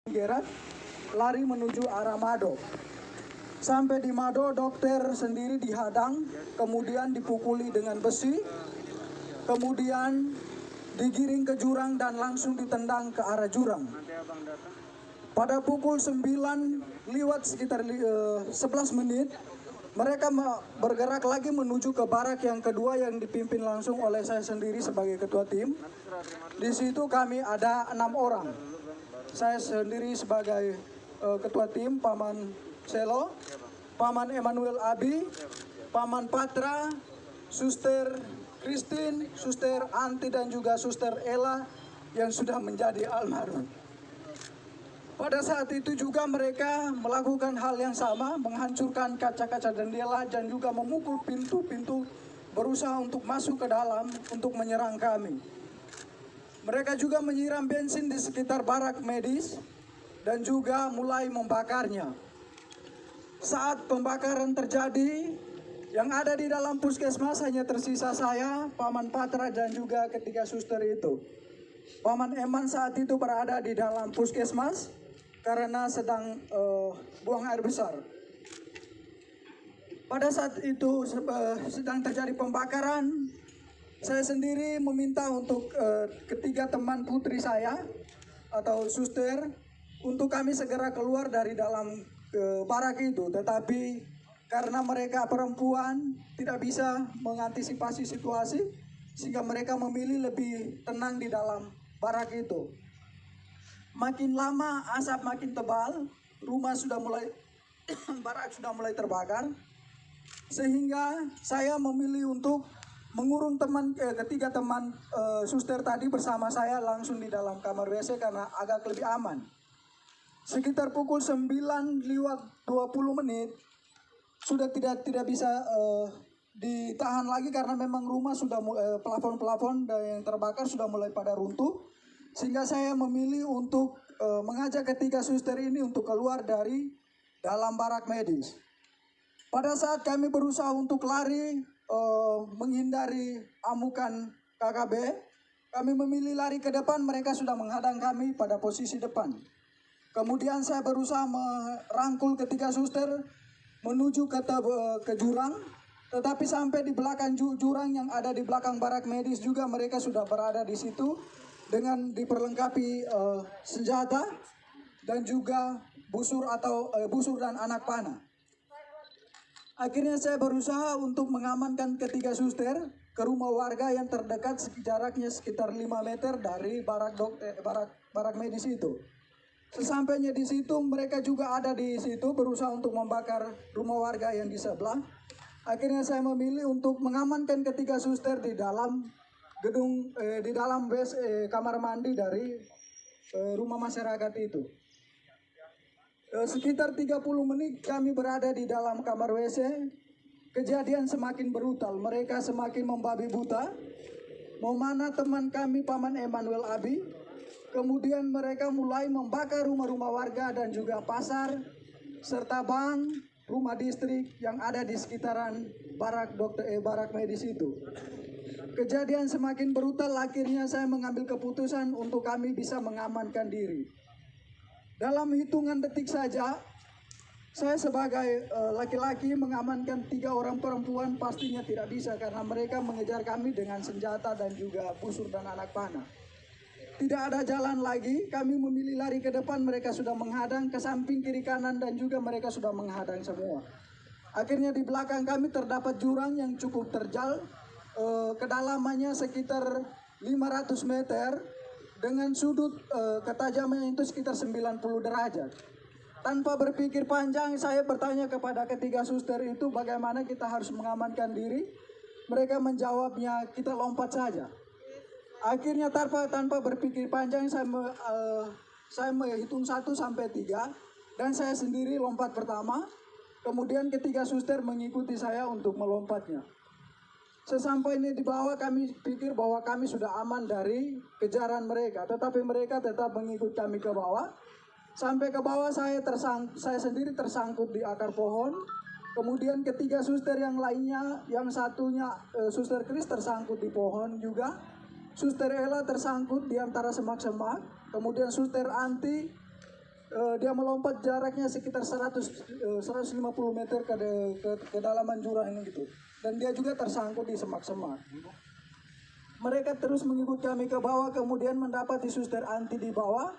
Gerak lari menuju arah Mado. Sampai di Mado, dokter sendiri dihadang, kemudian dipukuli dengan besi, kemudian digiring ke jurang dan langsung ditendang ke arah jurang. Pada pukul 9 lewat sekitar 11 menit, mereka bergerak lagi menuju ke barak yang kedua yang dipimpin langsung oleh saya sendiri sebagai ketua tim. Di situ kami ada 6 orang. Saya sendiri sebagai ketua tim, Paman Selo, Paman Emmanuel Abi, Paman Patra, Suster Christine, Suster Anti dan juga Suster Ella yang sudah menjadi almarhum. Pada saat itu juga mereka melakukan hal yang sama, menghancurkan kaca-kaca jendela dan juga memukul pintu-pintu, berusaha untuk masuk ke dalam untuk menyerang kami. Mereka juga menyiram bensin di sekitar barak medis dan juga mulai membakarnya. Saat pembakaran terjadi, yang ada di dalam puskesmas hanya tersisa saya, Paman Patra dan juga ketiga suster itu. Paman Eman saat itu berada di dalam puskesmas karena sedang buang air besar. Pada saat itu sedang terjadi pembakaran, saya sendiri meminta untuk ketiga teman putri saya atau suster untuk kami segera keluar dari dalam barak itu. Tetapi karena mereka perempuan tidak bisa mengantisipasi situasi, sehingga mereka memilih lebih tenang di dalam barak itu. Makin lama asap makin tebal, rumah sudah mulai barak sudah mulai terbakar, sehingga saya memilih untuk mengurung ketiga teman suster tadi bersama saya langsung di dalam kamar WC karena agak lebih aman. Sekitar pukul 9 lewat 20 menit sudah tidak bisa ditahan lagi karena memang rumah sudah plafon-plafon yang terbakar sudah mulai pada runtuh, sehingga saya memilih untuk mengajak ketiga suster ini untuk keluar dari dalam barak medis. Pada saat kami berusaha untuk lari menghindari amukan KKB, kami memilih lari ke depan, mereka sudah menghadang kami pada posisi depan. Kemudian saya berusaha merangkul ketiga suster menuju ke jurang, tetapi sampai di belakang jurang yang ada di belakang barak medis juga mereka sudah berada di situ dengan diperlengkapi senjata dan juga busur dan anak panah. Akhirnya saya berusaha untuk mengamankan ketiga suster ke rumah warga yang terdekat, jaraknya sekitar 5 meter dari barak medis itu. Sesampainya di situ, mereka juga ada di situ berusaha untuk membakar rumah warga yang di sebelah. Akhirnya saya memilih untuk mengamankan ketiga suster di dalam gedung, di dalam kamar mandi dari rumah masyarakat itu. Sekitar 30 menit kami berada di dalam kamar WC. Kejadian semakin brutal, mereka semakin membabi buta. Mau mana teman kami Paman Emmanuel Abi. Kemudian mereka mulai membakar rumah-rumah warga dan juga pasar, serta bank, rumah distrik yang ada di sekitaran barak medis itu. Kejadian semakin brutal, akhirnya saya mengambil keputusan untuk kami bisa mengamankan diri. Dalam hitungan detik saja, saya sebagai laki-laki mengamankan 3 orang perempuan pastinya tidak bisa karena mereka mengejar kami dengan senjata dan juga busur dan anak panah. Tidak ada jalan lagi, kami memilih lari ke depan, mereka sudah menghadang ke samping, kiri, kanan dan juga mereka sudah menghadang semua. Akhirnya di belakang kami terdapat jurang yang cukup terjal, kedalamannya sekitar 500 meter. Dengan sudut ketajamannya itu sekitar 90 derajat. Tanpa berpikir panjang, saya bertanya kepada ketiga suster itu bagaimana kita harus mengamankan diri. Mereka menjawabnya, kita lompat saja. Akhirnya tanpa berpikir panjang, saya menghitung 1 sampai 3 dan saya sendiri lompat pertama. Kemudian ketiga suster mengikuti saya untuk melompatnya. Sesampainya di bawah kami pikir bahwa kami sudah aman dari kejaran mereka, tetapi mereka tetap mengikut kami ke bawah. Sampai ke bawah saya sendiri tersangkut di akar pohon. Kemudian ketiga suster yang lainnya, yang satunya Suster Kris tersangkut di pohon juga. Suster Ella tersangkut di antara semak-semak. Kemudian Suster Anti Dia melompat jaraknya sekitar 150 meter ke kedalaman jurang ini gitu. Dan dia juga tersangkut di semak-semak. Mereka terus mengikut kami ke bawah, kemudian mendapati Suster Anti di bawah.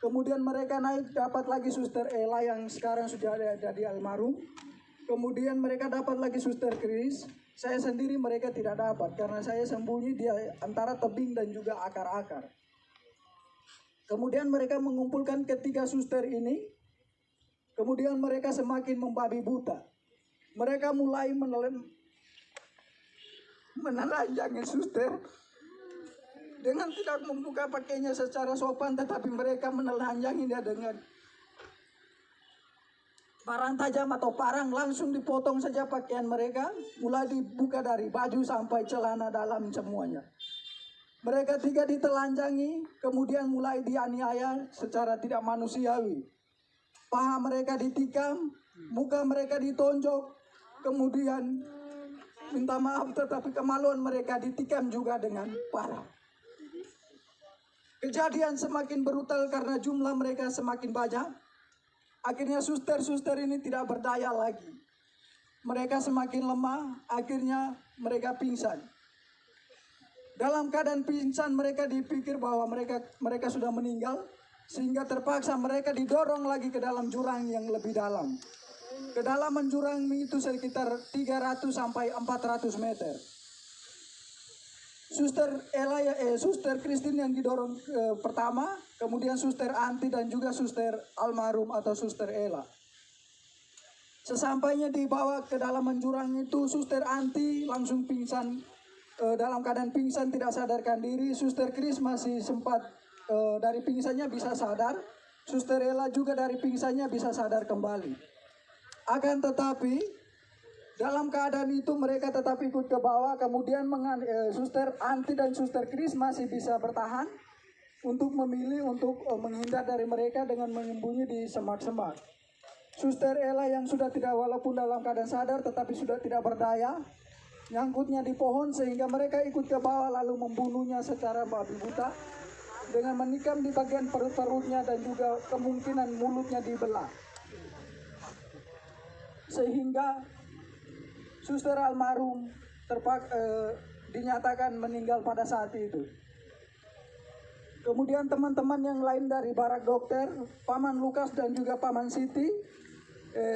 Kemudian mereka naik, dapat lagi Suster Ella yang sekarang sudah ada di almarhum. Kemudian mereka dapat lagi Suster Chris. Saya sendiri mereka tidak dapat karena saya sembunyi di antara tebing dan juga akar-akar. Kemudian mereka mengumpulkan ketiga suster ini. Kemudian mereka semakin membabi buta. Mereka mulai menelanjangi suster dengan tidak membuka pakainya secara sopan, tetapi mereka menelanjangi dia dengan parang tajam atau parang. Langsung dipotong saja pakaian mereka, mulai dibuka dari baju sampai celana dalam semuanya. Mereka tiga ditelanjangi, kemudian mulai dianiaya secara tidak manusiawi. Paha mereka ditikam, muka mereka ditonjok, kemudian minta maaf tetapi kemaluan mereka ditikam juga dengan parah. Kejadian semakin brutal karena jumlah mereka semakin banyak. Akhirnya suster-suster ini tidak berdaya lagi. Mereka semakin lemah, akhirnya mereka pingsan. Dalam keadaan pingsan mereka dipikir bahwa mereka sudah meninggal, sehingga terpaksa mereka didorong lagi ke dalam jurang yang lebih dalam. Kedalaman jurang itu sekitar 300 sampai 400 meter. Suster Ella, Suster Christine yang didorong pertama, kemudian Suster Anti dan juga Suster almarhum atau Suster Ella. Sesampainya dibawa ke dalaman jurang itu, Suster Anti langsung pingsan. Dalam keadaan pingsan tidak sadarkan diri. Suster Chris masih sempat dari pingsannya bisa sadar. Suster Ella juga dari pingsannya bisa sadar kembali. Akan tetapi dalam keadaan itu mereka tetap ikut ke bawah. Kemudian Suster Anti dan Suster Chris masih bisa bertahan untuk memilih untuk menghindar dari mereka dengan menyembunyi di semak-semak. Suster Ella yang sudah tidak, walaupun dalam keadaan sadar tetapi sudah tidak berdaya, nyangkutnya di pohon sehingga mereka ikut ke bawah lalu membunuhnya secara babi buta dengan menikam di bagian perut-perutnya dan juga kemungkinan mulutnya dibelah. Sehingga suster almarhum dinyatakan meninggal pada saat itu. Kemudian teman-teman yang lain dari barak dokter, Paman Lukas dan juga Paman Siti,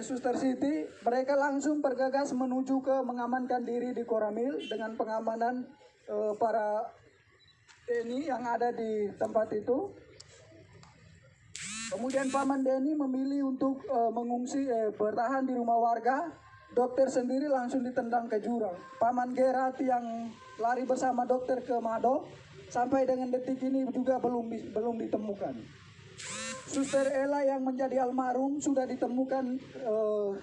Suster Siti, mereka langsung bergegas menuju ke mengamankan diri di Koramil dengan pengamanan para TNI yang ada di tempat itu. Kemudian Paman Denny memilih untuk mengungsi, bertahan di rumah warga. Dokter sendiri langsung ditendang ke jurang. Paman Gerat yang lari bersama dokter ke Mado, sampai dengan detik ini juga belum ditemukan. Suster Ella yang menjadi almarhum sudah ditemukan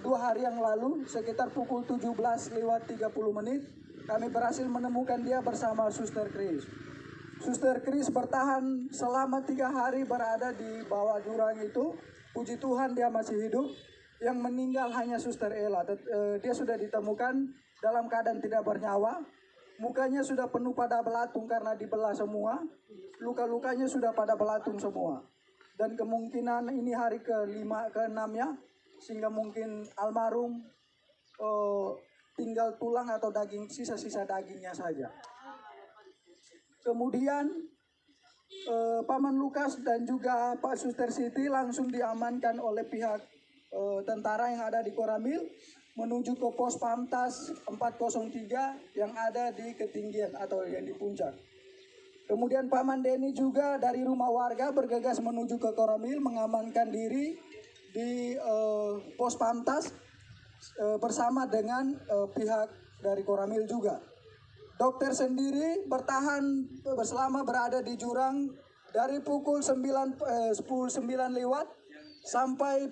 2 hari yang lalu sekitar pukul 17:30 kami berhasil menemukan dia bersama Suster Chris. Suster Chris bertahan selama 3 hari berada di bawah jurang itu. Puji Tuhan dia masih hidup. Yang meninggal hanya Suster Ella. Dia sudah ditemukan dalam keadaan tidak bernyawa. Mukanya sudah penuh pada belatung karena dibelah semua. Luka-lukanya sudah pada belatung semua. Dan kemungkinan ini hari ke-5, ke-6 ya, sehingga mungkin almarhum tinggal tulang atau daging, sisa-sisa dagingnya saja. Kemudian Paman Lukas dan juga Pak Suster Siti langsung diamankan oleh pihak tentara yang ada di Koramil menuju ke pos Pamtas 403 yang ada di ketinggian atau yang di puncak. Kemudian Paman Denny juga dari rumah warga bergegas menuju ke Koramil mengamankan diri di pos Pamtas bersama dengan pihak dari Koramil juga. Dokter sendiri bertahan selama berada di jurang dari pukul 10:09 sampai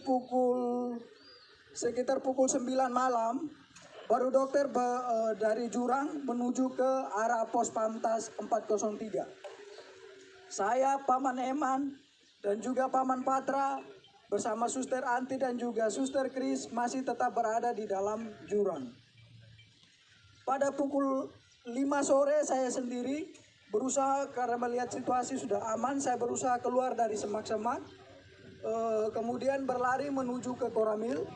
sekitar pukul 9 malam. Baru dokter dari jurang menuju ke arah pos Pamtas 403. Saya, Paman Eman, dan juga Paman Patra bersama Suster Anti dan juga Suster Chris masih tetap berada di dalam jurang. Pada pukul 5 sore saya sendiri berusaha, karena melihat situasi sudah aman, saya berusaha keluar dari semak-semak. kemudian berlari menuju ke Koramil.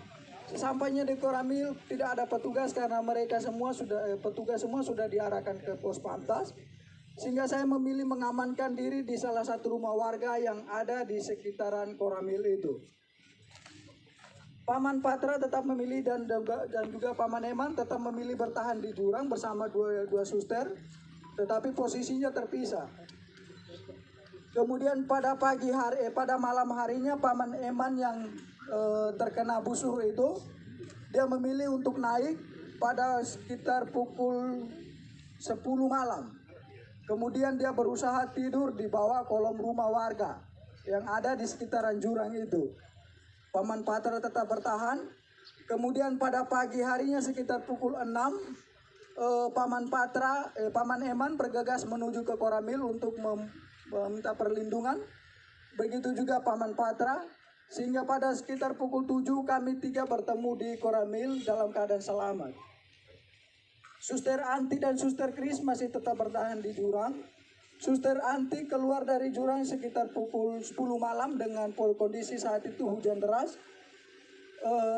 Sesampainya di Koramil tidak ada petugas karena mereka semua sudah diarahkan ke pos Pamtas. Sehingga saya memilih mengamankan diri di salah satu rumah warga yang ada di sekitaran Koramil itu. Paman Patra tetap memilih dan juga Paman Eman tetap memilih bertahan di jurang bersama dua suster, tetapi posisinya terpisah. Kemudian pada malam harinya Paman Eman yang terkena busur itu, dia memilih untuk naik pada sekitar pukul 10 malam. Kemudian dia berusaha tidur di bawah kolom rumah warga yang ada di sekitaran jurang itu. Paman Patra tetap bertahan. Kemudian pada pagi harinya sekitar pukul 6, Paman Eman bergegas menuju ke Koramil untuk meminta perlindungan. Begitu juga Paman Patra, sehingga pada sekitar pukul 7 kami 3 bertemu di Koramil dalam keadaan selamat. Suster Anti dan Suster Kris masih tetap bertahan di jurang. Suster Anti keluar dari jurang sekitar pukul 10 malam dengan kondisi saat itu hujan deras.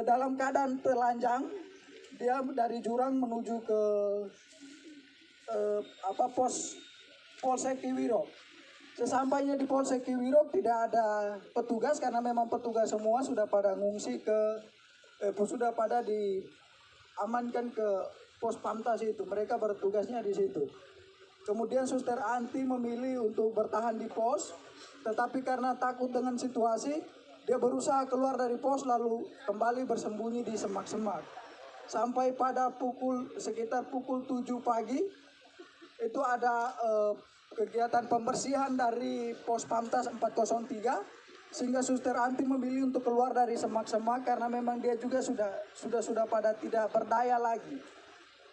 Dalam keadaan telanjang, dia dari jurang menuju ke Polsek Kiwirok. Sesampainya di Polsek Kiwirok tidak ada petugas karena memang petugas semua sudah pada ngungsi sudah pada diamankan ke pos Pamtas itu. Mereka bertugasnya di situ. Kemudian Suster Anti memilih untuk bertahan di pos, tetapi karena takut dengan situasi, dia berusaha keluar dari pos lalu kembali bersembunyi di semak-semak. Sampai pada sekitar pukul 7 pagi, itu ada kegiatan pembersihan dari pos Pamtas 403, sehingga Suster Anti memilih untuk keluar dari semak-semak karena memang dia juga sudah pada tidak berdaya lagi.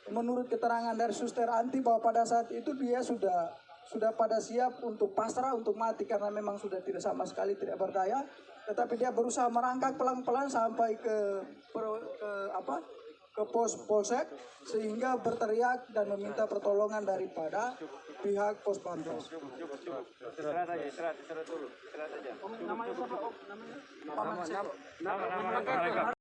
Menurut keterangan dari Suster Anti bahwa pada saat itu dia sudah pada siap untuk pasrah, untuk mati karena memang sudah sama sekali tidak berdaya. Tetapi dia berusaha merangkak pelan-pelan sampai ke pos polsek sehingga berteriak dan meminta pertolongan daripada pihak pos Pamtas. Istirahat dulu. Namanya siapa? Namanya? Nama